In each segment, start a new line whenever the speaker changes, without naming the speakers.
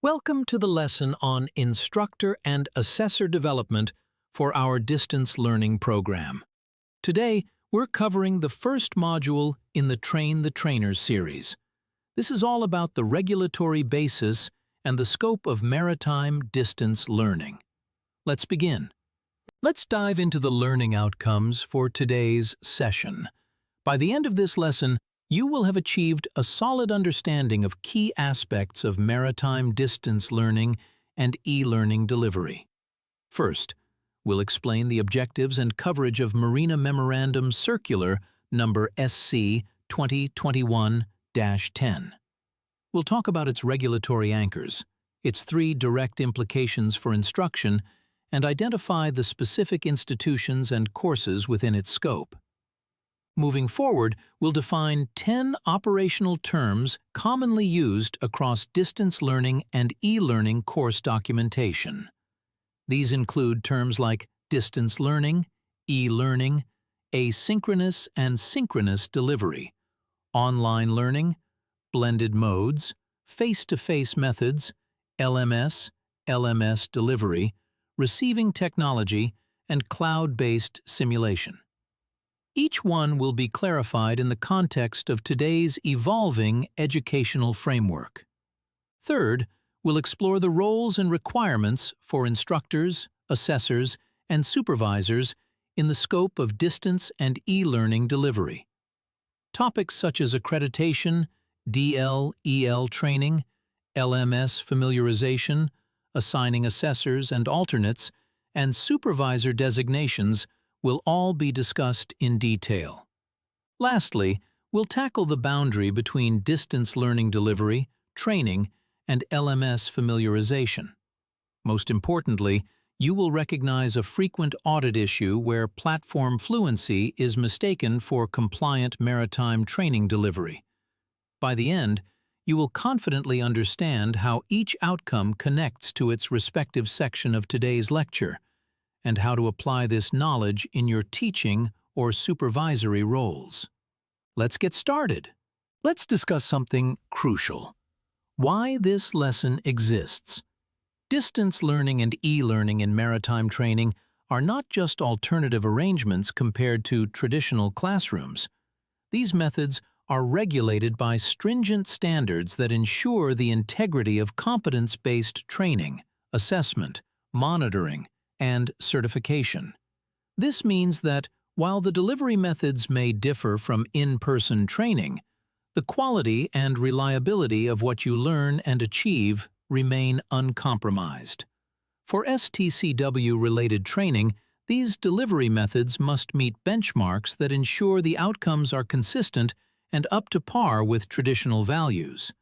Welcome to the lesson on Instructor and Assessor Development for our Distance Learning program. Today, we're covering the first module in the Train the Trainer series. This is all about the regulatory basis and the scope of maritime distance learning. Let's begin. Let's dive into the learning outcomes for today's session. By the end of this lesson, you will have achieved a solid understanding of key aspects of maritime distance learning and e-learning delivery. First, we'll explain the objectives and coverage of Maritime Memorandum Circular number SC 2021-10. We'll talk about its regulatory anchors, its 3 direct implications for instruction, and identify the specific institutions and courses within its scope. Moving forward, we'll define 10 operational terms commonly used across distance learning and e-learning course documentation. These include terms like distance learning, e-learning, asynchronous and synchronous delivery, online learning, blended modes, face-to-face methods, LMS, LMS delivery, receiving technology, and cloud-based simulation. Each one will be clarified in the context of today's evolving educational framework. Third, we'll explore the roles and requirements for instructors, assessors, and supervisors in the scope of distance and e-learning delivery. Topics such as accreditation, DL/EL training, LMS familiarization, assigning assessors and alternates, and supervisor designations will all be discussed in detail. Lastly, we'll tackle the boundary between distance learning delivery, training, and LMS familiarization. Most importantly, you will recognize a frequent audit issue where platform fluency is mistaken for compliant maritime training delivery. By the end, you will confidently understand how each outcome connects to its respective section of today's lecture, and how to apply this knowledge in your teaching or supervisory roles. Let's get started. Let's discuss something crucial: why this lesson exists. Distance learning and e-learning in maritime training are not just alternative arrangements compared to traditional classrooms. These methods are regulated by stringent standards that ensure the integrity of competence-based training, assessment, monitoring, and certification. This means that, while the delivery methods may differ from in-person training, the quality and reliability of what you learn and achieve remain uncompromised. For STCW-related training, these delivery methods must meet benchmarks that ensure the outcomes are consistent and up to par with traditional values.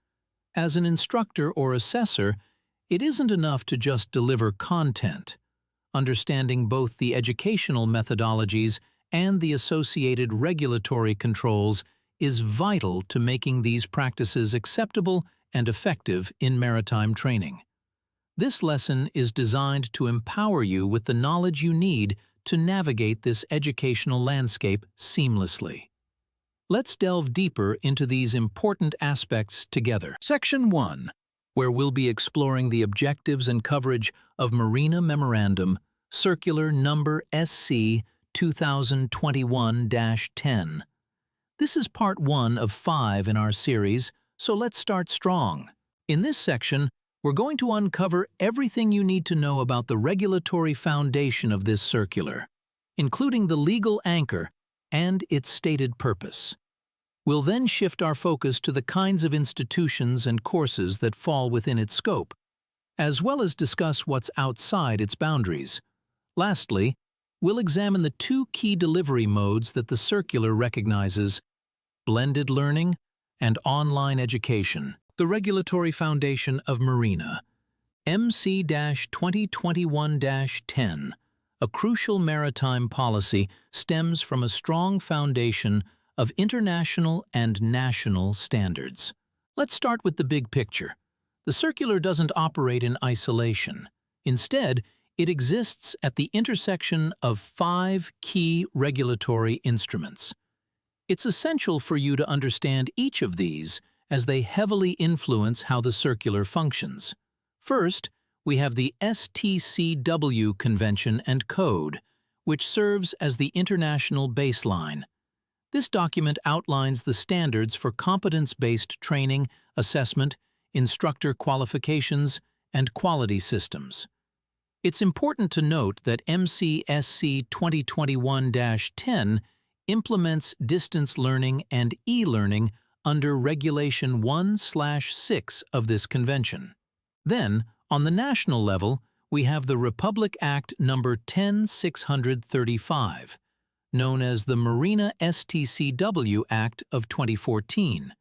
As an instructor or assessor, it isn't enough to just deliver content. Understanding both the educational methodologies and the associated regulatory controls is vital to making these practices acceptable and effective in maritime training. This lesson is designed to empower you with the knowledge you need to navigate this educational landscape seamlessly. Let's delve deeper into these important aspects together. Section 1, where we'll be exploring the objectives and coverage of Maritime Memorandum Circular number SC 2021-10. This is part 1 of 5 in our series, so let's start strong. In this section, we're going to uncover everything you need to know about the regulatory foundation of this circular, including the legal anchor and its stated purpose. We'll then shift our focus to the kinds of institutions and courses that fall within its scope, as well as discuss what's outside its boundaries. Lastly, we'll examine the 2 key delivery modes that the circular recognizes: blended learning and online education. The regulatory foundation of Marina, MC-2021-10, a crucial maritime policy, stems from a strong foundation of international and national standards. Let's start with the big picture. The circular doesn't operate in isolation. Instead, it exists at the intersection of 5 key regulatory instruments. It's essential for you to understand each of these as they heavily influence how the circular functions. First, we have the STCW Convention and Code, which serves as the international baseline. This document outlines the standards for competence-based training, assessment, instructor qualifications, and quality systems. It's important to note that MCSC 2021-10 implements distance learning and e-learning under Regulation 1/6 of this convention. Then, on the national level, we have the Republic Act No. 10635, known as the Marina STCW Act of 2014.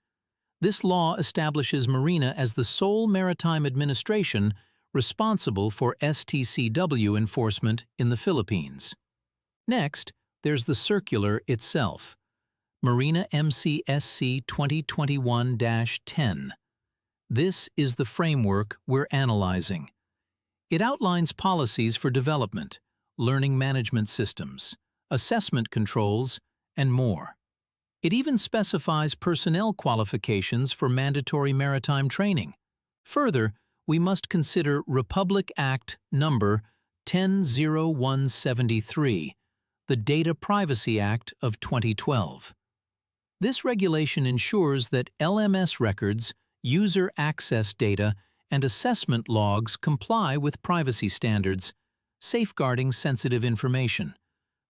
This law establishes Marina as the sole maritime administration responsible for STCW enforcement in the Philippines. Next, there's the circular itself, Marina MCSC 2021-10. This is the framework we're analyzing. It outlines policies for development, learning management systems, assessment controls, and more. It even specifies personnel qualifications for mandatory maritime training. Further, we must consider Republic Act No. 100173, the Data Privacy Act of 2012. This regulation ensures that LMS records, user access data, and assessment logs comply with privacy standards, safeguarding sensitive information.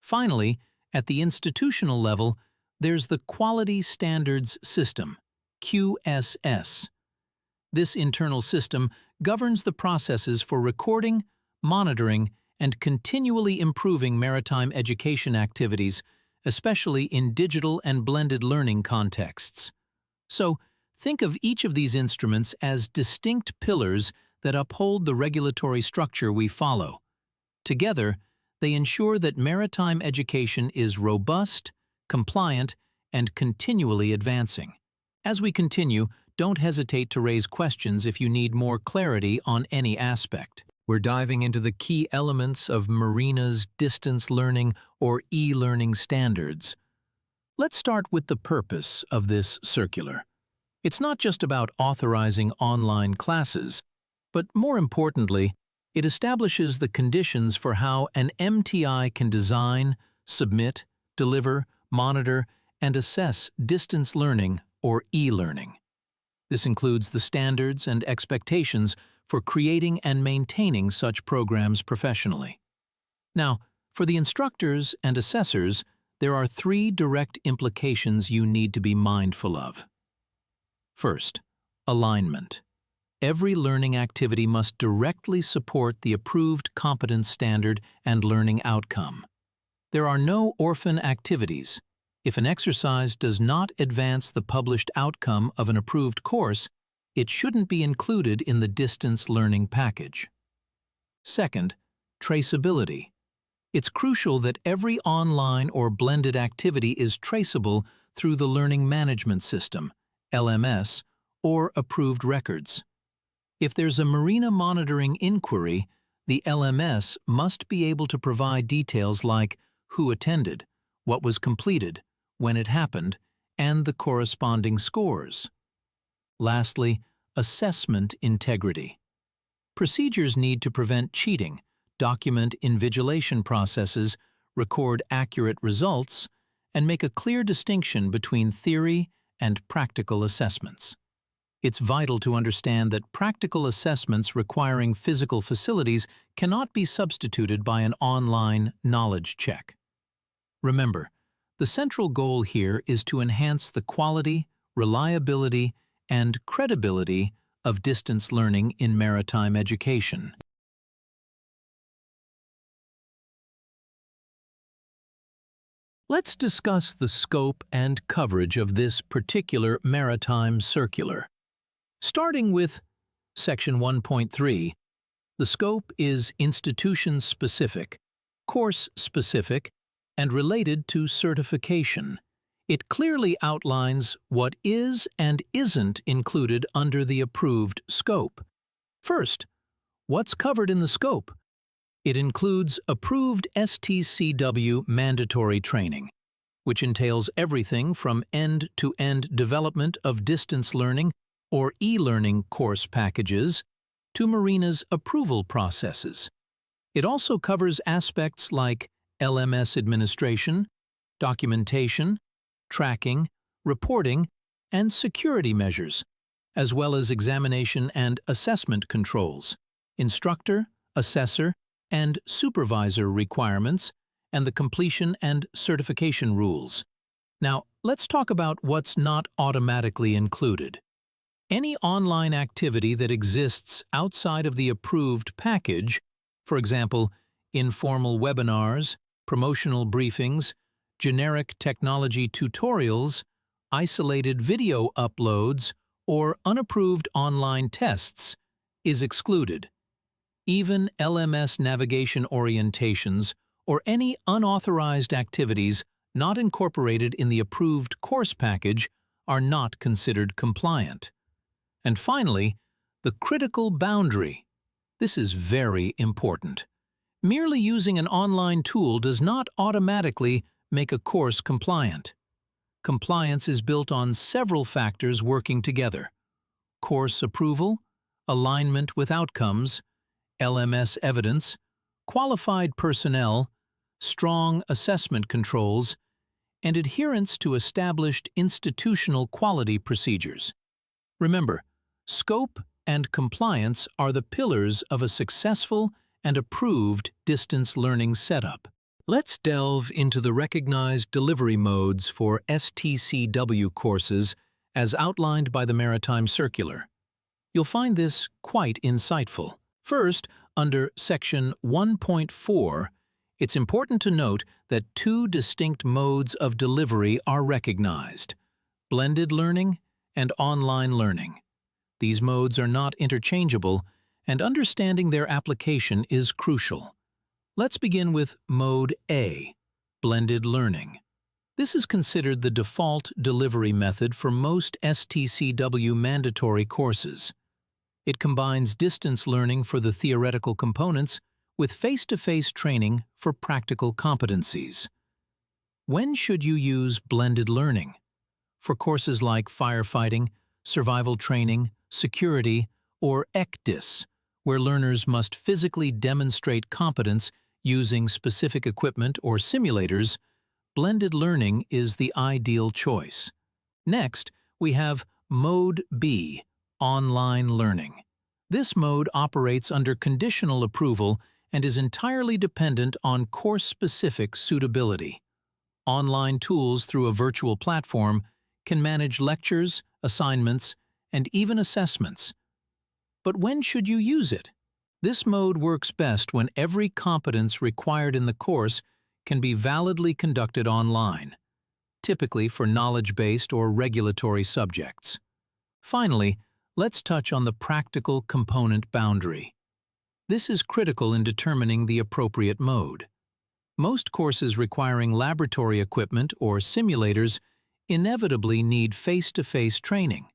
Finally, at the institutional level, there's the Quality Standards System, QSS. This internal system governs the processes for recording, monitoring, and continually improving maritime education activities, especially in digital and blended learning contexts. So, think of each of these instruments as distinct pillars that uphold the regulatory structure we follow. Together, they ensure that maritime education is robust, compliant, and continually advancing. As we continue, don't hesitate to raise questions if you need more clarity on any aspect. We're diving into the key elements of Marina's distance learning or e-learning standards. Let's start with the purpose of this circular. It's not just about authorizing online classes, but more importantly, it establishes the conditions for how an MTI can design, submit, deliver, monitor, and assess distance learning or e-learning. This includes the standards and expectations for creating and maintaining such programs professionally. Now, for the instructors and assessors, there are 3 direct implications you need to be mindful of. First, alignment. Every learning activity must directly support the approved competence standard and learning outcome. There are no orphan activities. If an exercise does not advance the published outcome of an approved course, it shouldn't be included in the distance learning package. Second, traceability. It's crucial that every online or blended activity is traceable through the Learning Management System, LMS, or approved records. If there's a Marina monitoring inquiry, the LMS must be able to provide details like who attended, what was completed, when it happened, and the corresponding scores. Lastly, assessment integrity. Procedures need to prevent cheating, document invigilation processes, record accurate results, and make a clear distinction between theory and practical assessments. It's vital to understand that practical assessments requiring physical facilities cannot be substituted by an online knowledge check. Remember, the central goal here is to enhance the quality, reliability, and credibility of distance learning in maritime education. Let's discuss the scope and coverage of this particular maritime circular. Starting with Section 1.3, the scope is institution-specific, course-specific, and related to certification. It clearly outlines what is and isn't included under the approved scope. First, what's covered in the scope? It includes approved STCW mandatory training, which entails everything from end-to-end development of distance learning or e-learning course packages to Marina's approval processes. It also covers aspects like LMS administration, documentation, tracking, reporting, and security measures, as well as examination and assessment controls, instructor, assessor, and supervisor requirements, and the completion and certification rules. Now, let's talk about what's not automatically included. Any online activity that exists outside of the approved package, for example, informal webinars, promotional briefings, generic technology tutorials, isolated video uploads, or unapproved online tests, is excluded. Even LMS navigation orientations or any unauthorized activities not incorporated in the approved course package are not considered compliant. And finally, the critical boundary. This is very important. Merely using an online tool does not automatically make a course compliant. Compliance is built on several factors working together: course approval, alignment with outcomes, LMS evidence, qualified personnel, strong assessment controls, and adherence to established institutional quality procedures. Remember, scope and compliance are the pillars of a successful and approved distance learning setup. Let's delve into the recognized delivery modes for STCW courses as outlined by the Maritime Circular. You'll find this quite insightful. First, under Section 1.4, it's important to note that two distinct modes of delivery are recognized: blended learning and online learning. These modes are not interchangeable, and understanding their application is crucial. Let's begin with Mode A, blended learning. This is considered the default delivery method for most STCW mandatory courses. It combines distance learning for the theoretical components with face-to-face training for practical competencies. When should you use blended learning? For courses like firefighting, survival training, security, or ECDIS, where learners must physically demonstrate competence using specific equipment or simulators, blended learning is the ideal choice. Next, we have Mode B, online learning. This mode operates under conditional approval and is entirely dependent on course-specific suitability. Online tools through a virtual platform can manage lectures, assignments, and even assessments. But when should you use it? This mode works best when every competence required in the course can be validly conducted online, typically for knowledge-based or regulatory subjects. Finally, let's touch on the practical component boundary. This is critical in determining the appropriate mode. Most courses requiring laboratory equipment or simulators inevitably need face-to-face training.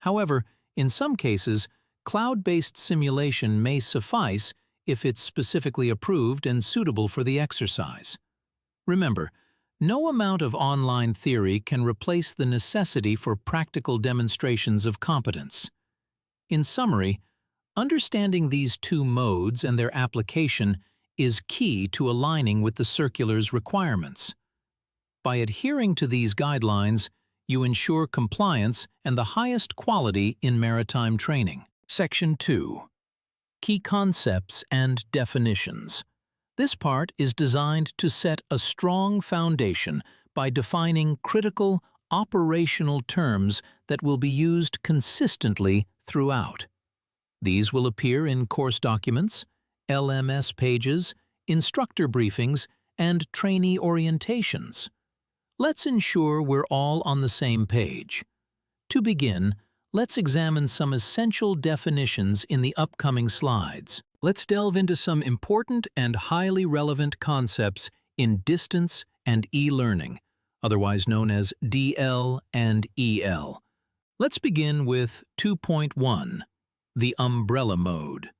However, in some cases, cloud-based simulation may suffice if it's specifically approved and suitable for the exercise. Remember, no amount of online theory can replace the necessity for practical demonstrations of competence. In summary, understanding these two modes and their application is key to aligning with the circular's requirements. By adhering to these guidelines, you ensure compliance and the highest quality in maritime training. Section 2. Key concepts and definitions. This part is designed to set a strong foundation by defining critical, operational terms that will be used consistently throughout. These will appear in course documents, LMS pages, instructor briefings, and trainee orientations. Let's ensure we're all on the same page. To begin, let's examine some essential definitions in the upcoming slides. Let's delve into some important and highly relevant concepts in distance and e-learning, otherwise known as DL and EL. Let's begin with 2.1, the umbrella mode.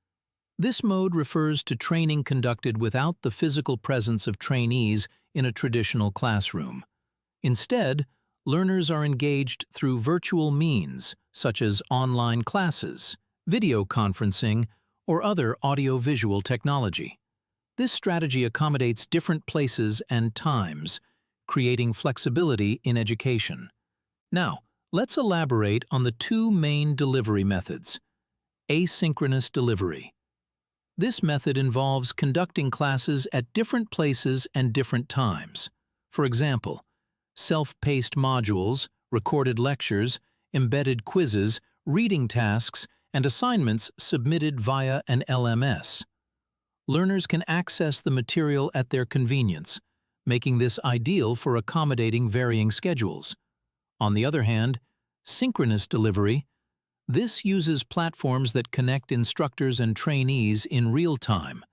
This mode refers to training conducted without the physical presence of trainees in a traditional classroom. Instead, learners are engaged through virtual means, such as online classes, video conferencing, or other audio-visual technology. This strategy accommodates different places and times, creating flexibility in education. Now, let's elaborate on the two main delivery methods. Asynchronous delivery. This method involves conducting classes at different places and different times. For example, self-paced modules, recorded lectures, embedded quizzes, reading tasks, and assignments submitted via an LMS. Learners can access the material at their convenience, making this ideal for accommodating varying schedules. On the other hand, synchronous delivery. This uses platforms that connect instructors and trainees in real time,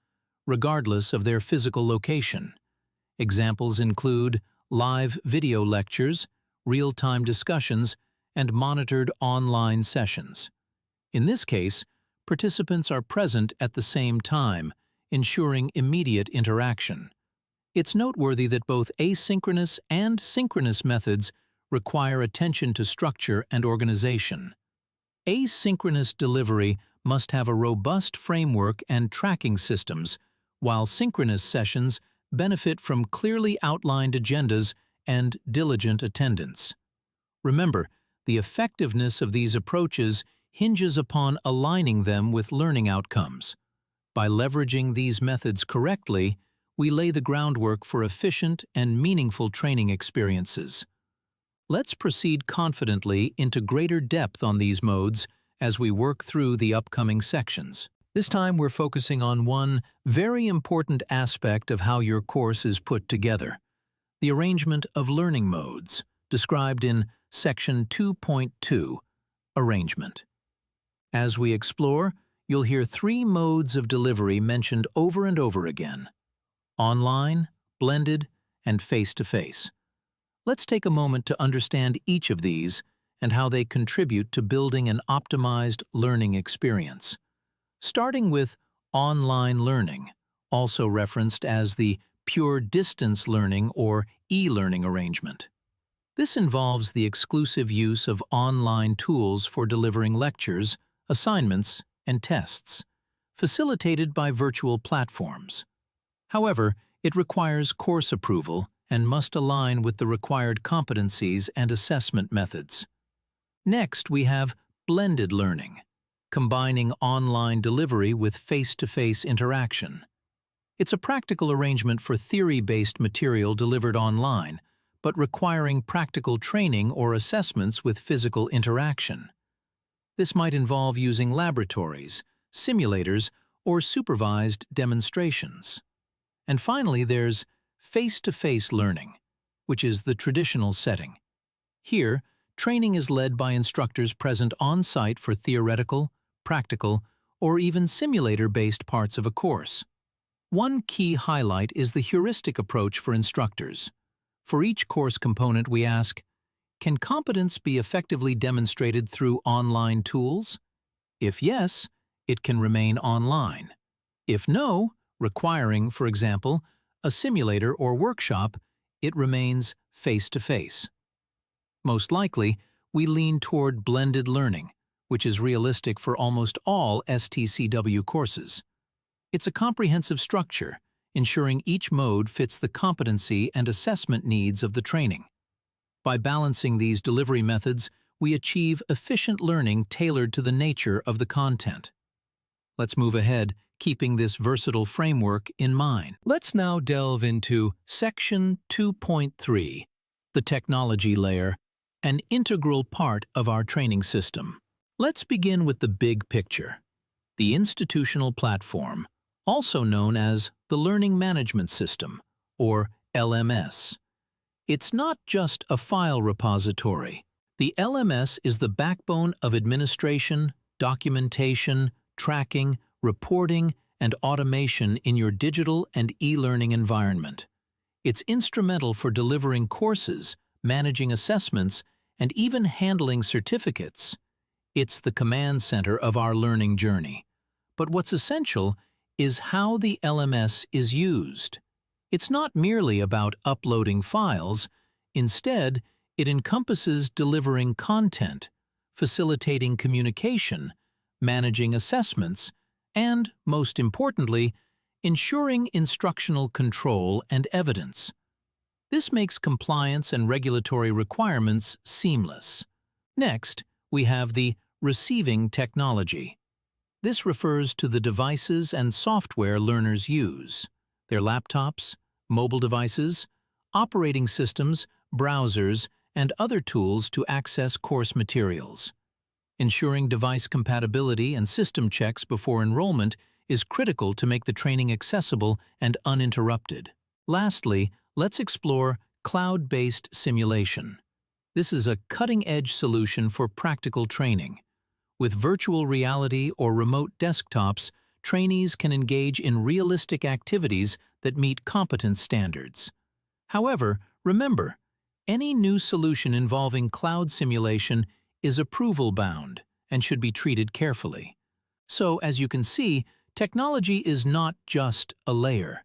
regardless of their physical location. Examples include live video lectures, real-time discussions, and monitored online sessions. In this case, participants are present at the same time, ensuring immediate interaction. It's noteworthy that both asynchronous and synchronous methods require attention to structure and organization. Asynchronous delivery must have a robust framework and tracking systems, while synchronous sessions benefit from clearly outlined agendas and diligent attendance. Remember, the effectiveness of these approaches hinges upon aligning them with learning outcomes. By leveraging these methods correctly, we lay the groundwork for efficient and meaningful training experiences. Let's proceed confidently into greater depth on these modes as we work through the upcoming sections. This time we're focusing on one very important aspect of how your course is put together: the arrangement of learning modes, described in Section 2.2, Arrangement. As we explore, you'll hear three modes of delivery mentioned over and over again: online, blended, and face-to-face. Let's take a moment to understand each of these and how they contribute to building an optimized learning experience. Starting with online learning, also referenced as the pure distance learning or e-learning arrangement. This involves the exclusive use of online tools for delivering lectures, assignments, and tests, facilitated by virtual platforms. However, it requires course approval and must align with the required competencies and assessment methods. Next, we have blended learning, combining online delivery with face-to-face interaction. It's a practical arrangement for theory-based material delivered online, but requiring practical training or assessments with physical interaction. This might involve using laboratories, simulators, or supervised demonstrations. And finally, there's face-to-face learning, which is the traditional setting. Here, training is led by instructors present on-site for theoretical, practical, or even simulator-based parts of a course. One key highlight is the heuristic approach for instructors. For each course component, we ask, can competence be effectively demonstrated through online tools? If yes, it can remain online. If no, requiring, for example, a simulator or workshop, it remains face-to-face. Most likely, we lean toward blended learning, which is realistic for almost all STCW courses. It's a comprehensive structure, ensuring each mode fits the competency and assessment needs of the training. By balancing these delivery methods, we achieve efficient learning tailored to the nature of the content. Let's move ahead, keeping this versatile framework in mind. Let's now delve into Section 2.3, the technology layer, an integral part of our training system. Let's begin with the big picture. The institutional platform, also known as the Learning Management System, or LMS. It's not just a file repository. The LMS is the backbone of administration, documentation, tracking, reporting, and automation in your digital and e-learning environment. It's instrumental for delivering courses, managing assessments, and even handling certificates. It's the command center of our learning journey. But what's essential is how the LMS is used. It's not merely about uploading files. Instead, it encompasses delivering content, facilitating communication, managing assessments, and, most importantly, ensuring instructional control and evidence. This makes compliance and regulatory requirements seamless. Next, we have the receiving technology. This refers to the devices and software learners use, their laptops, mobile devices, operating systems, browsers, and other tools to access course materials. Ensuring device compatibility and system checks before enrollment is critical to make the training accessible and uninterrupted. Lastly, let's explore cloud-based simulation. This is a cutting-edge solution for practical training. With virtual reality or remote desktops, trainees can engage in realistic activities that meet competence standards. However, remember, any new solution involving cloud simulation is approval-bound and should be treated carefully. So, as you can see, technology is not just a layer.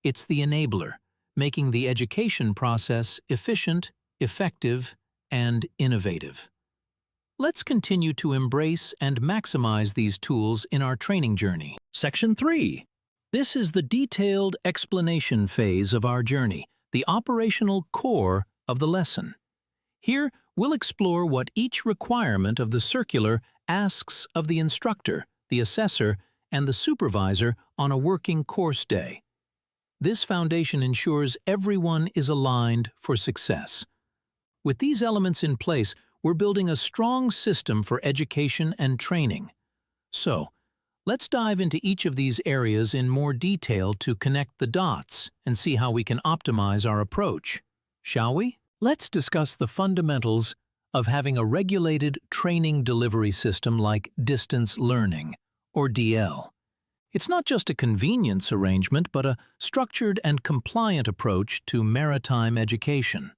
It's the enabler, making the education process efficient, effective, and innovative. Let's continue to embrace and maximize these tools in our training journey. Section 3. This is the detailed explanation phase of our journey, the operational core of the lesson. Here, we'll explore what each requirement of the circular asks of the instructor, the assessor, and the supervisor on a working course day. This foundation ensures everyone is aligned for success. With these elements in place, we're building a strong system for education and training. So, let's dive into each of these areas in more detail to connect the dots and see how we can optimize our approach. Shall we? Let's discuss the fundamentals of having a regulated training delivery system like distance learning, or DL. It's not just a convenience arrangement, but a structured and compliant approach to maritime education.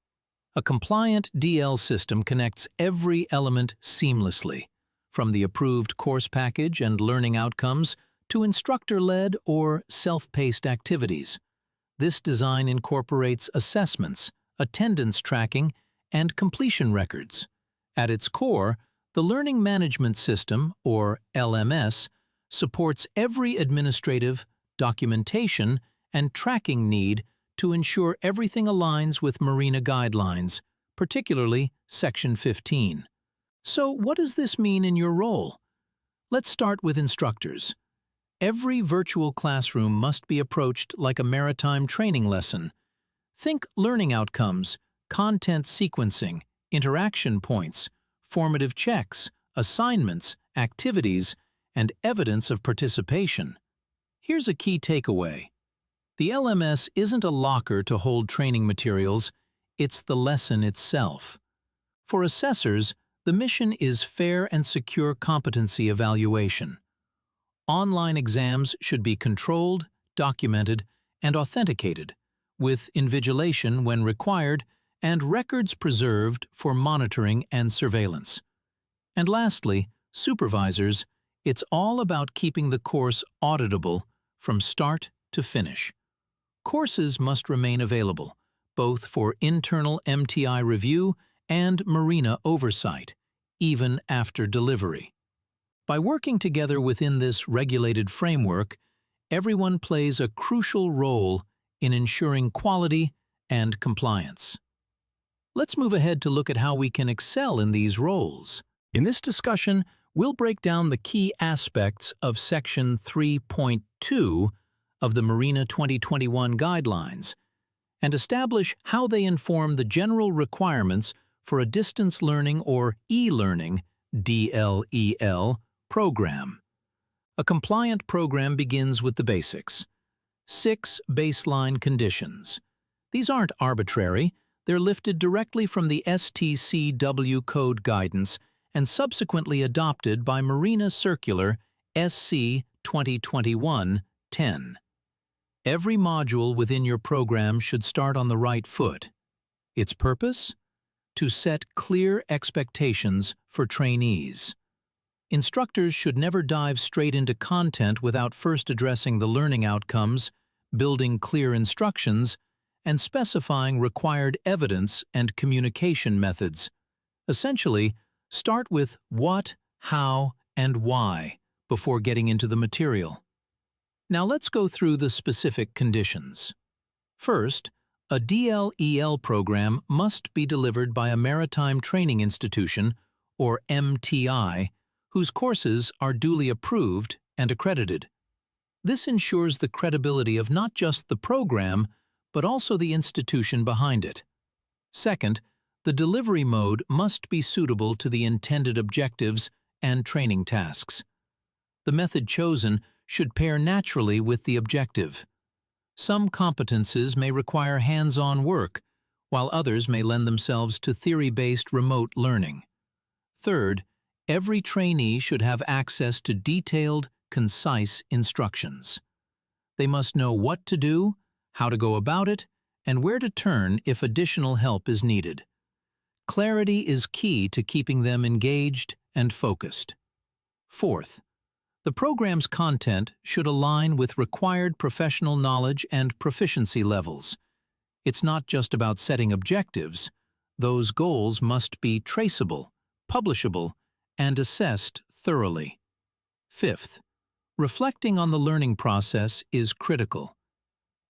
A compliant DL system connects every element seamlessly, from the approved course package and learning outcomes to instructor-led or self-paced activities. This design incorporates assessments, attendance tracking, and completion records. At its core, the Learning Management System, or LMS, supports every administrative, documentation, and tracking need to ensure everything aligns with Marina guidelines, particularly Section 15. So, what does this mean in your role? Let's start with instructors. Every virtual classroom must be approached like a maritime training lesson. Think learning outcomes, content sequencing, interaction points, formative checks, assignments, activities, and evidence of participation. Here's a key takeaway. The LMS isn't a locker to hold training materials, it's the lesson itself. For assessors, the mission is fair and secure competency evaluation. Online exams should be controlled, documented, and authenticated, with invigilation when required and records preserved for monitoring and surveillance. And lastly, supervisors, it's all about keeping the course auditable from start to finish. Courses must remain available, both for internal MTI review and Marina oversight, even after delivery. By working together within this regulated framework, everyone plays a crucial role in ensuring quality and compliance. Let's move ahead to look at how we can excel in these roles. In this discussion, we'll break down the key aspects of Section 3.2 of the Marina 2021 Guidelines and establish how they inform the general requirements for a distance learning or e-learning (DLEL) program. A compliant program begins with the basics. 6 baseline conditions. These aren't arbitrary, they're lifted directly from the STCW Code guidance and subsequently adopted by Marina Circular SC 2021-10. Every module within your program should start on the right foot. Its purpose? To set clear expectations for trainees. Instructors should never dive straight into content without first addressing the learning outcomes, building clear instructions, and specifying required evidence and communication methods. Essentially, start with what, how, and why before getting into the material. Now let's go through the specific conditions. First, a DLEL program must be delivered by a maritime training institution, or MTI, whose courses are duly approved and accredited. This ensures the credibility of not just the program, but also the institution behind it. Second, the delivery mode must be suitable to the intended objectives and training tasks. The method chosen should pair naturally with the objective. Some competences may require hands-on work, while others may lend themselves to theory-based remote learning. Third, every trainee should have access to detailed, concise instructions. They must know what to do, how to go about it, and where to turn if additional help is needed. Clarity is key to keeping them engaged and focused. Fourth, the program's content should align with required professional knowledge and proficiency levels. It's not just about setting objectives. Those goals must be traceable, publishable, and assessed thoroughly. Fifth, reflecting on the learning process is critical.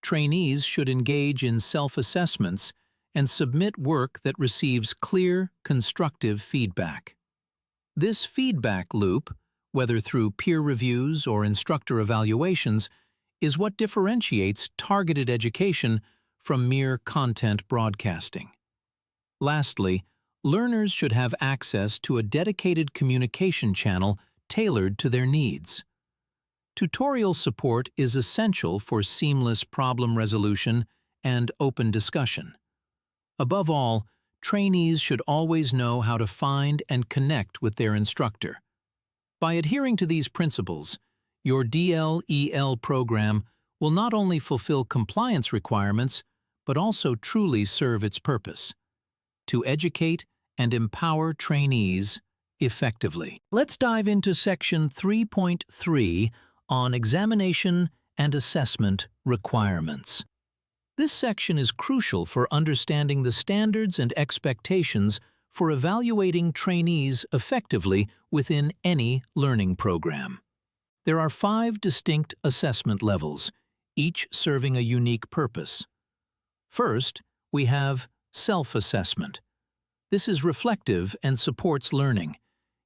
Trainees should engage in self-assessments and submit work that receives clear, constructive feedback. This feedback loop, whether through peer reviews or instructor evaluations, is what differentiates targeted education from mere content broadcasting. Lastly, learners should have access to a dedicated communication channel tailored to their needs. Tutorial support is essential for seamless problem resolution and open discussion. Above all, trainees should always know how to find and connect with their instructor. By adhering to these principles, your DLEL program will not only fulfill compliance requirements, but also truly serve its purpose: to educate and empower trainees effectively. Let's dive into Section 3.3 on examination and assessment requirements. This section is crucial for understanding the standards and expectations for evaluating trainees effectively within any learning program. There are 5 distinct assessment levels, each serving a unique purpose. First, we have self-assessment. This is reflective and supports learning.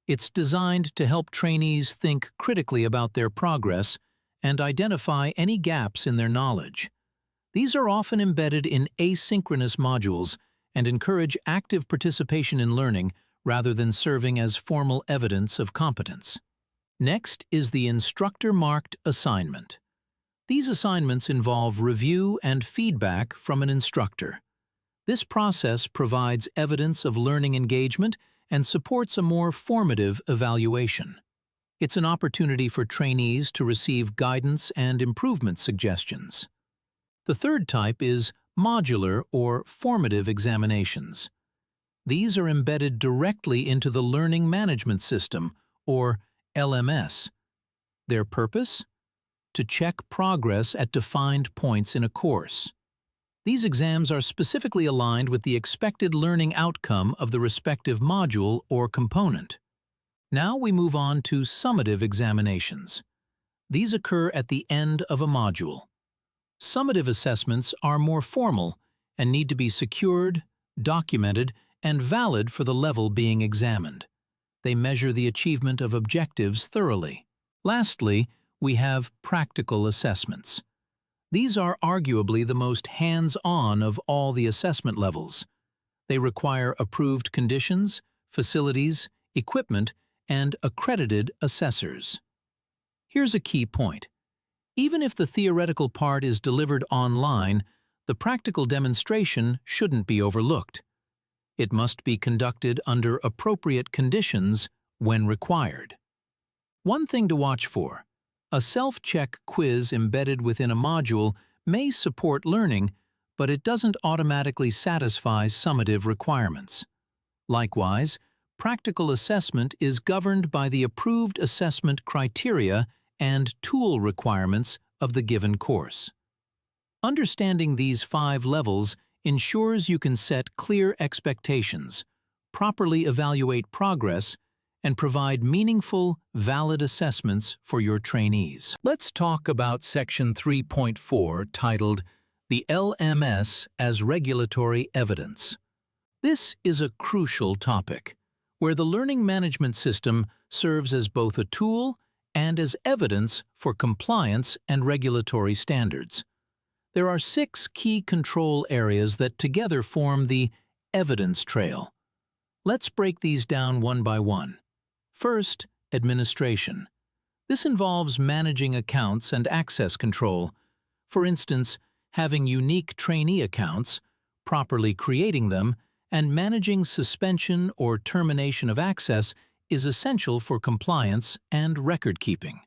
It's designed to help trainees think critically about their progress and identify any gaps in their knowledge. These are often embedded in asynchronous modules and encourage active participation in learning rather than serving as formal evidence of competence. Next is the instructor-marked assignment. These assignments involve review and feedback from an instructor. This process provides evidence of learning engagement and supports a more formative evaluation. It's an opportunity for trainees to receive guidance and improvement suggestions. The third type is modular or formative examinations. These are embedded directly into the Learning Management System, or LMS. Their purpose? To check progress at defined points in a course. These exams are specifically aligned with the expected learning outcome of the respective module or component. Now we move on to summative examinations. These occur at the end of a module. Summative assessments are more formal and need to be secured, documented, and valid for the level being examined. They measure the achievement of objectives thoroughly. Lastly, we have practical assessments. These are arguably the most hands-on of all the assessment levels. They require approved conditions, facilities, equipment, and accredited assessors. Here's a key point. Even if the theoretical part is delivered online, the practical demonstration shouldn't be overlooked. It must be conducted under appropriate conditions when required. One thing to watch for: a self-check quiz embedded within a module may support learning, but it doesn't automatically satisfy summative requirements. Likewise, practical assessment is governed by the approved assessment criteria and tool requirements of the given course. Understanding these 5 levels ensures you can set clear expectations, properly evaluate progress, and provide meaningful, valid assessments for your trainees. Let's talk about Section 3.4, titled The LMS as Regulatory Evidence. This is a crucial topic, where the learning management system serves as both a tool and as evidence for compliance and regulatory standards. There are 6 key control areas that together form the evidence trail. Let's break these down one by one. First, administration. This involves managing accounts and access control. For instance, having unique trainee accounts, properly creating them, and managing suspension or termination of access is essential for compliance and record-keeping.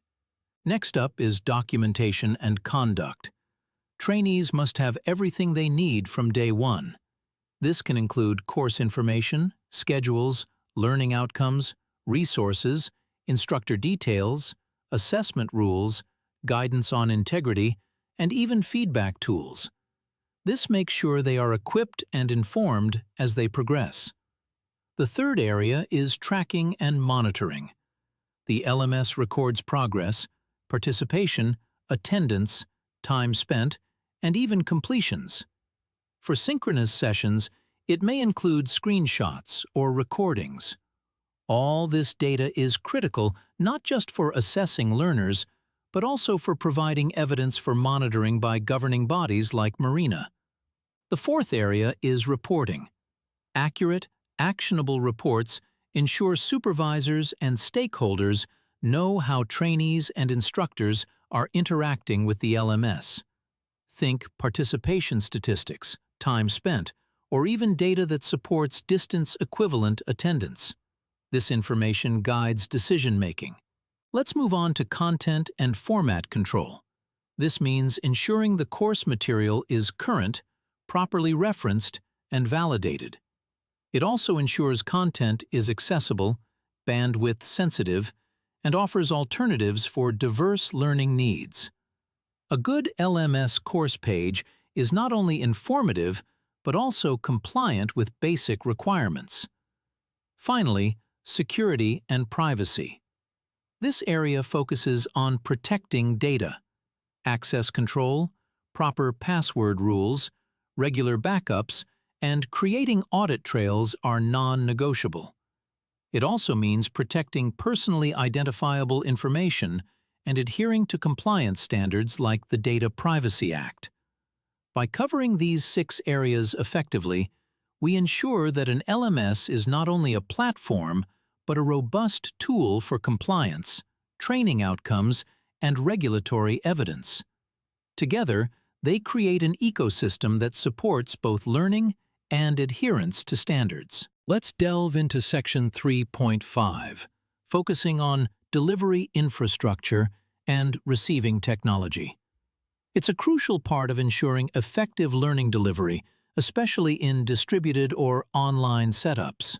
Next up is documentation and conduct. Trainees must have everything they need from day one. This can include course information, schedules, learning outcomes, resources, instructor details, assessment rules, guidance on integrity, and even feedback tools. This makes sure they are equipped and informed as they progress. The third area is tracking and monitoring. The LMS records progress, participation, attendance, time spent, and even completions. For synchronous sessions, it may include screenshots or recordings. All this data is critical not just for assessing learners, but also for providing evidence for monitoring by governing bodies like Marina. The fourth area is reporting. Accurate, actionable reports ensure supervisors and stakeholders know how trainees and instructors are interacting with the LMS. Think participation statistics, time spent, or even data that supports distance-equivalent attendance. This information guides decision-making. Let's move on to content and format control. This means ensuring the course material is current, properly referenced, and validated. It also ensures content is accessible, bandwidth-sensitive, and offers alternatives for diverse learning needs. A good LMS course page is not only informative, but also compliant with basic requirements. Finally, security and privacy. This area focuses on protecting data, access control, proper password rules, regular backups, and creating audit trails are non-negotiable. It also means protecting personally identifiable information and adhering to compliance standards like the Data Privacy Act. By covering these 6 areas effectively, we ensure that an LMS is not only a platform, but a robust tool for compliance, training outcomes, and regulatory evidence. Together, they create an ecosystem that supports both learning and adherence to standards. Let's delve into Section 3.5, focusing on delivery infrastructure and receiving technology. It's a crucial part of ensuring effective learning delivery, especially in distributed or online setups.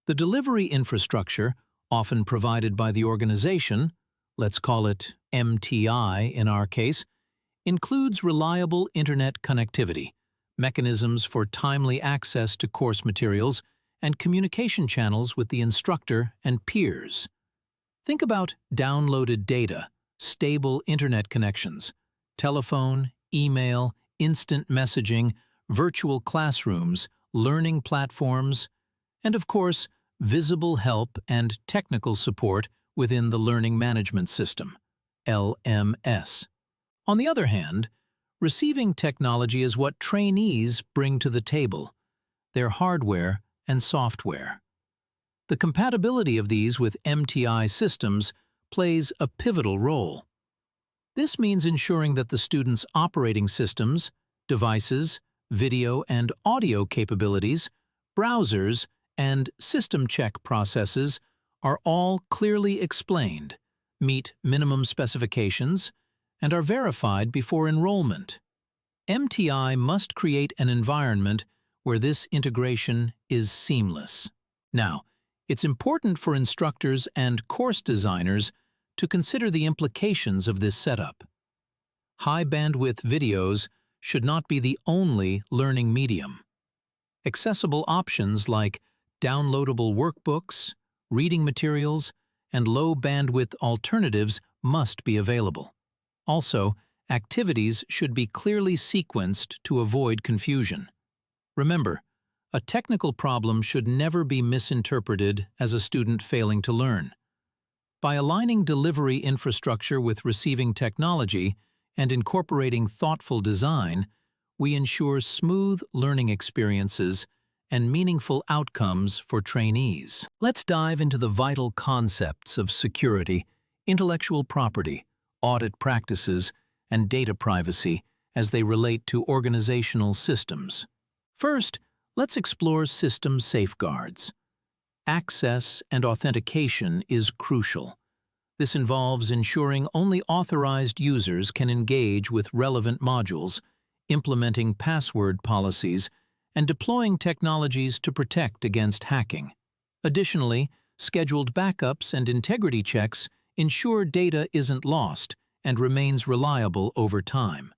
The delivery infrastructure, often provided by the organization, let's call it MTI in our case, includes reliable internet connectivity, mechanisms for timely access to course materials, and communication channels with the instructor and peers. Think about downloaded data, stable internet connections, telephone, email, instant messaging, virtual classrooms, learning platforms, and of course, visible help and technical support within the Learning Management System, LMS. On the other hand, receiving technology is what trainees bring to the table, their hardware and software. The compatibility of these with MTI systems plays a pivotal role. This means ensuring that the students' operating systems, devices, video and audio capabilities, browsers, and system check processes are all clearly explained, meet minimum specifications, and are verified before enrollment. MTI must create an environment where this integration is seamless. Now, it's important for instructors and course designers to consider the implications of this setup. High-bandwidth videos should not be the only learning medium. Accessible options like downloadable workbooks, reading materials, and low-bandwidth alternatives must be available. Also, activities should be clearly sequenced to avoid confusion. Remember, a technical problem should never be misinterpreted as a student failing to learn. By aligning delivery infrastructure with receiving technology and incorporating thoughtful design, we ensure smooth learning experiences and meaningful outcomes for trainees. Let's dive into the vital concepts of security, intellectual property, audit practices, and data privacy as they relate to organizational systems. First, let's explore system safeguards. Access and authentication is crucial. This involves ensuring only authorized users can engage with relevant modules, implementing password policies, and deploying technologies to protect against hacking. Additionally, scheduled backups and integrity checks ensure data isn't lost and remains reliable over time.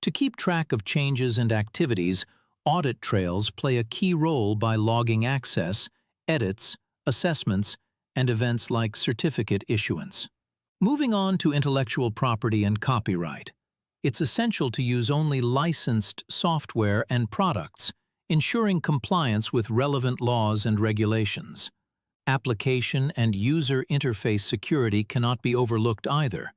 To keep track of changes and activities, audit trails play a key role by logging access, edits, assessments, and events like certificate issuance. Moving on to intellectual property and copyright. It's essential to use only licensed software and products, ensuring compliance with relevant laws and regulations. Application and user interface security cannot be overlooked either.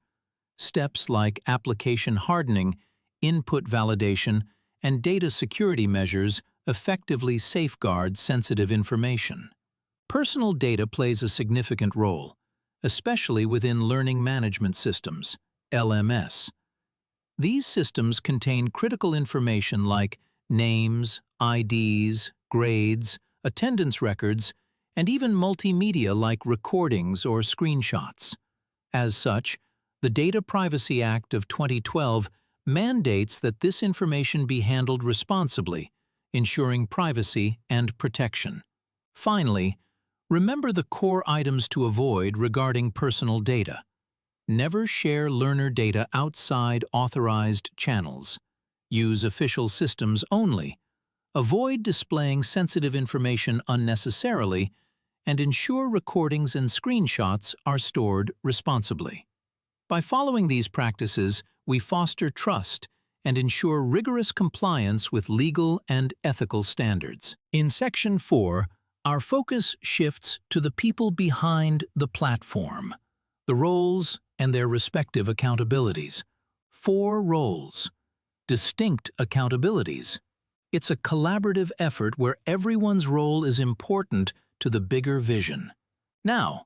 Steps like application hardening, input validation, and data security measures effectively safeguard sensitive information. Personal data plays a significant role, especially within learning management systems, LMS. These systems contain critical information like names, IDs, grades, attendance records, and even multimedia like recordings or screenshots. As such, the Data Privacy Act of 2012 mandates that this information be handled responsibly, ensuring privacy and protection. Finally, remember the core items to avoid regarding personal data. Never share learner data outside authorized channels. Use official systems only. Avoid displaying sensitive information unnecessarily, and ensure recordings and screenshots are stored responsibly. By following these practices, we foster trust and ensure rigorous compliance with legal and ethical standards. In Section 4, our focus shifts to the people behind the platform, the roles and their respective accountabilities. 4 roles. Distinct accountabilities. It's a collaborative effort where everyone's role is important to the bigger vision. Now,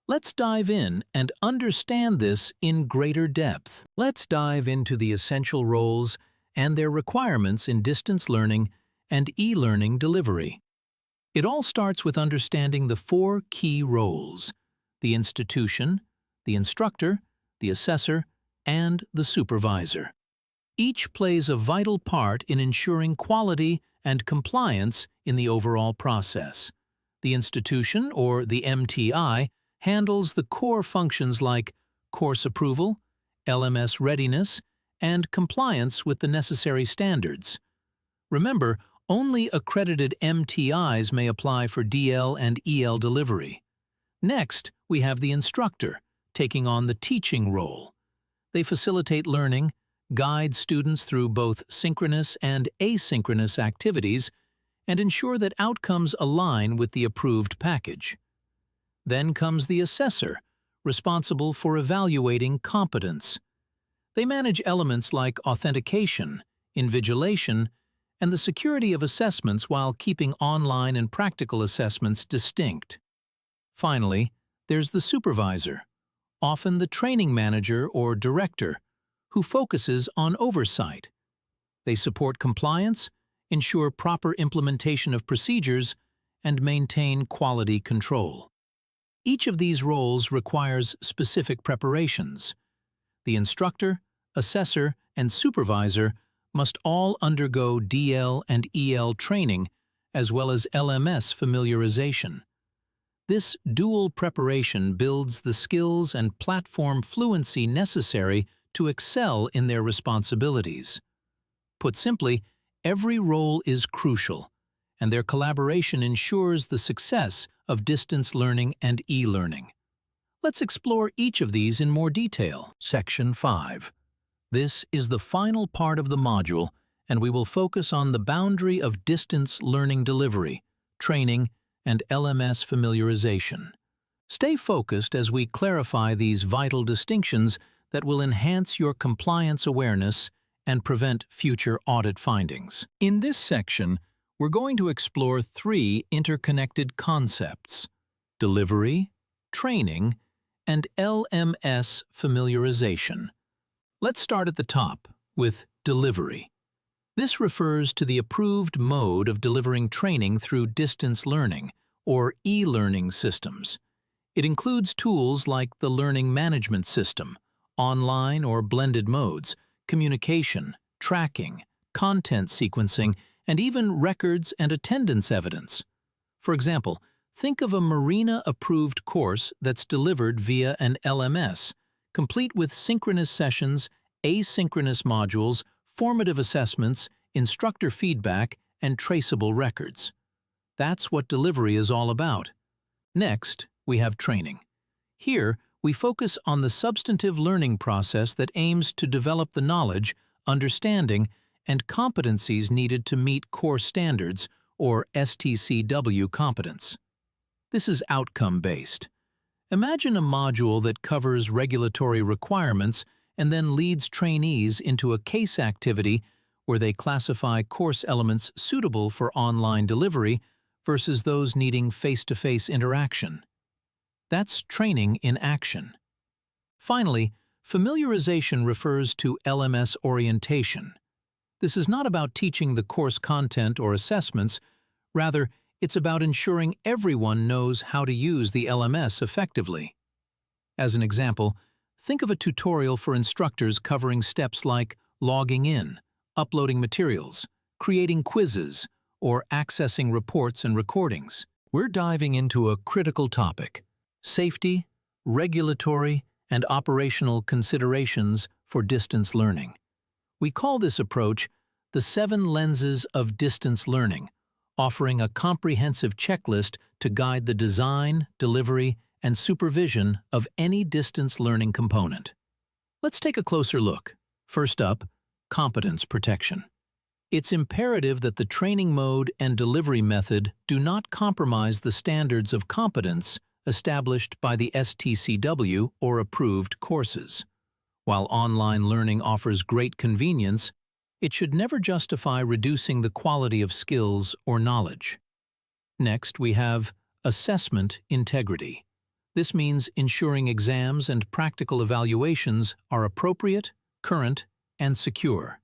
let's dive in and understand this in greater depth. Let's dive into the essential roles and their requirements in distance learning and e-learning delivery. It all starts with understanding the 4 key roles: the institution, the instructor, the assessor, and the supervisor. Each plays a vital part in ensuring quality and compliance in the overall process. The institution, or the MTI, handles the core functions like course approval, LMS readiness, and compliance with the necessary standards. Remember, only accredited MTIs may apply for DL and EL delivery. Next, we have the instructor, taking on the teaching role. They facilitate learning, guide students through both synchronous and asynchronous activities, and ensure that outcomes align with the approved package. Then comes the assessor, responsible for evaluating competence. They manage elements like authentication, invigilation, and the security of assessments while keeping online and practical assessments distinct. Finally, there's the supervisor, often the training manager or director, who focuses on oversight. They support compliance, ensure proper implementation of procedures, and maintain quality control. Each of these roles requires specific preparations. The instructor, assessor, and supervisor must all undergo DL and EL training as well as LMS familiarization. This dual preparation builds the skills and platform fluency necessary to excel in their responsibilities. Put simply, every role is crucial, and their collaboration ensures the success of distance learning and e-learning. Let's explore each of these in more detail. Section 5. This is the final part of the module, and we will focus on the boundary of distance learning delivery, training, and LMS familiarization. Stay focused as we clarify these vital distinctions that will enhance your compliance awareness and prevent future audit findings. In this section, we're going to explore three interconnected concepts: delivery, training, and LMS familiarization. Let's start at the top with delivery. This refers to the approved mode of delivering training through distance learning, or e-learning systems. It includes tools like the learning management system, online or blended modes, communication, tracking, content sequencing, and even records and attendance evidence. For example, think of a Marina-approved course that's delivered via an LMS, complete with synchronous sessions, asynchronous modules, formative assessments, instructor feedback, and traceable records. That's what delivery is all about. Next, we have training. Here, we focus on the substantive learning process that aims to develop the knowledge, understanding, and competencies needed to meet core standards, or STCW competence. This is outcome-based. Imagine a module that covers regulatory requirements and then leads trainees into a case activity where they classify course elements suitable for online delivery versus those needing face-to-face interaction. That's training in action. Finally, familiarization refers to LMS orientation. This is not about teaching the course content or assessments, rather, it's about ensuring everyone knows how to use the LMS effectively. As an example, think of a tutorial for instructors covering steps like logging in, uploading materials, creating quizzes, or accessing reports and recordings. We're diving into a critical topic: safety, regulatory, and operational considerations for distance learning. We call this approach the 7 lenses of distance learning, offering a comprehensive checklist to guide the design, delivery, and supervision of any distance learning component. Let's take a closer look. First up, competence protection. It's imperative that the training mode and delivery method do not compromise the standards of competence established by the STCW or approved courses. While online learning offers great convenience, it should never justify reducing the quality of skills or knowledge. Next, we have assessment integrity. This means ensuring exams and practical evaluations are appropriate, current, and secure.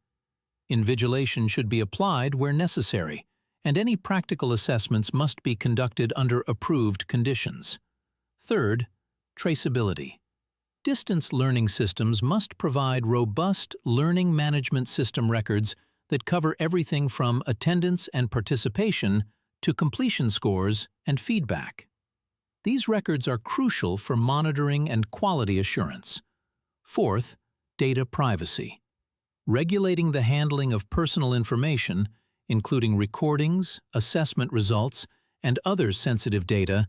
Invigilation should be applied where necessary, and any practical assessments must be conducted under approved conditions. Third, traceability. Distance learning systems must provide robust learning management system records that cover everything from attendance and participation to completion scores and feedback. These records are crucial for monitoring and quality assurance. Fourth, data privacy. Regulating the handling of personal information, including recordings, assessment results, and other sensitive data,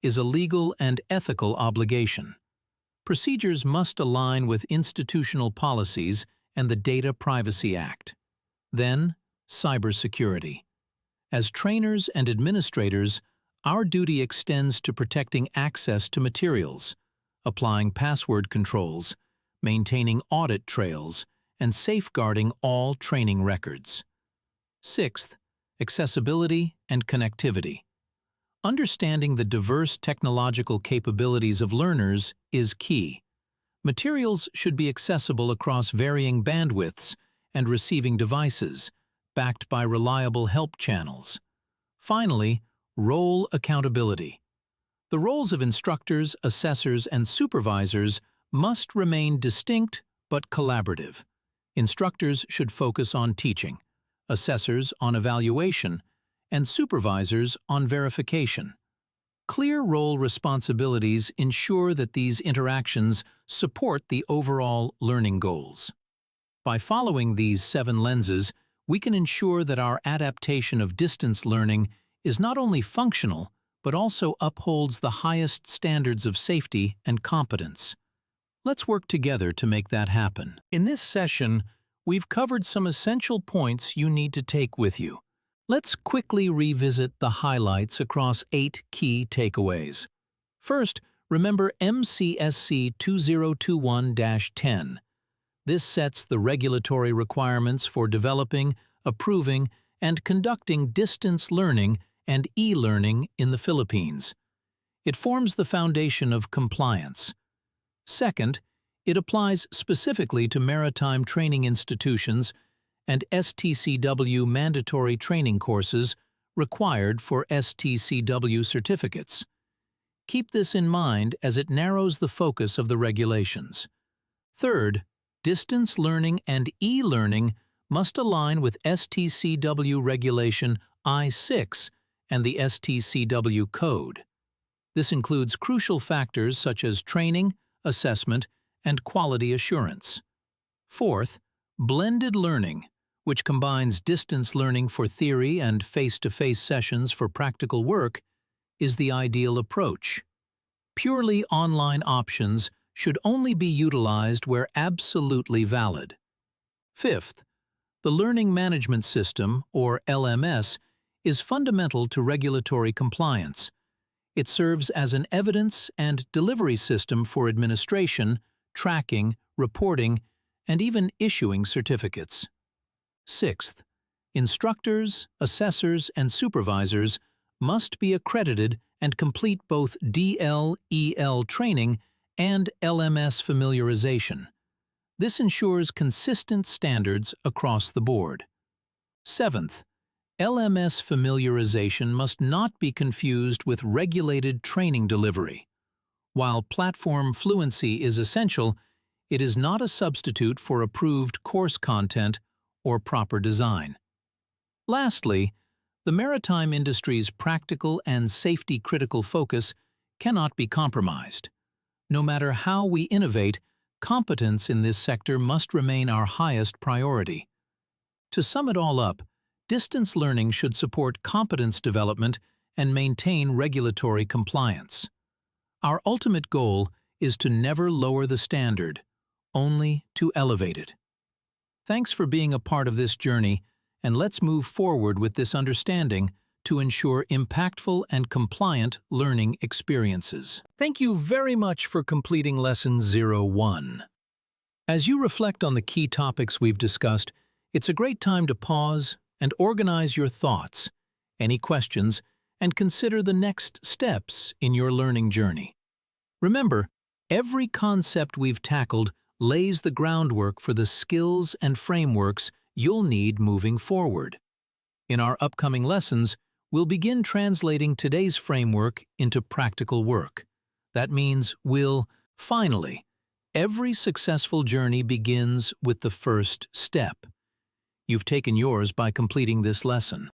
is a legal and ethical obligation. Procedures must align with institutional policies and the Data Privacy Act. Then, cybersecurity. As trainers and administrators, our duty extends to protecting access to materials, applying password controls, maintaining audit trails, and safeguarding all training records. Sixth, accessibility and connectivity. Understanding the diverse technological capabilities of learners is key. Materials should be accessible across varying bandwidths and receiving devices, backed by reliable help channels. Finally, role accountability. The roles of instructors, assessors, and supervisors must remain distinct but collaborative. Instructors should focus on teaching, assessors on evaluation, and supervisors on verification. Clear role responsibilities ensure that these interactions support the overall learning goals. By following these 7 lenses, we can ensure that our adaptation of distance learning is not only functional, but also upholds the highest standards of safety and competence. Let's work together to make that happen. In this session, we've covered some essential points you need to take with you. Let's quickly revisit the highlights across 8 key takeaways. First, remember MCSC 2021-10. This sets the regulatory requirements for developing, approving, and conducting distance learning and e-learning in the Philippines. It forms the foundation of compliance. Second, it applies specifically to maritime training institutions and STCW mandatory training courses required for STCW certificates. Keep this in mind as it narrows the focus of the regulations. Third, distance learning and e-learning must align with STCW Regulation I-6 and the STCW Code. This includes crucial factors such as training, assessment, and quality assurance. Fourth, blended learning, which combines distance learning for theory and face-to-face sessions for practical work, is the ideal approach. Purely online options should only be utilized where absolutely valid. Fifth, the Learning Management System, or LMS, is fundamental to regulatory compliance. It serves as an evidence and delivery system for administration, tracking, reporting, and even issuing certificates. Sixth, instructors, assessors, and supervisors must be accredited and complete both DL/EL training and LMS familiarization. This ensures consistent standards across the board. Seventh, LMS familiarization must not be confused with regulated training delivery. While platform fluency is essential, it is not a substitute for approved course content or proper design. Lastly, the maritime industry's practical and safety-critical focus cannot be compromised. No matter how we innovate, competence in this sector must remain our highest priority. To sum it all up, distance learning should support competence development and maintain regulatory compliance. Our ultimate goal is to never lower the standard, only to elevate it. Thanks for being a part of this journey, and let's move forward with this understanding to ensure impactful and compliant learning experiences. Thank you very much for completing Lesson 01. As you reflect on the key topics we've discussed, it's a great time to pause and organize your thoughts, any questions, and consider the next steps in your learning journey. Remember, every concept we've tackled lays the groundwork for the skills and frameworks you'll need moving forward. In our upcoming lessons, we'll begin translating today's framework into practical work. That means finally, every successful journey begins with the first step. You've taken yours by completing this lesson.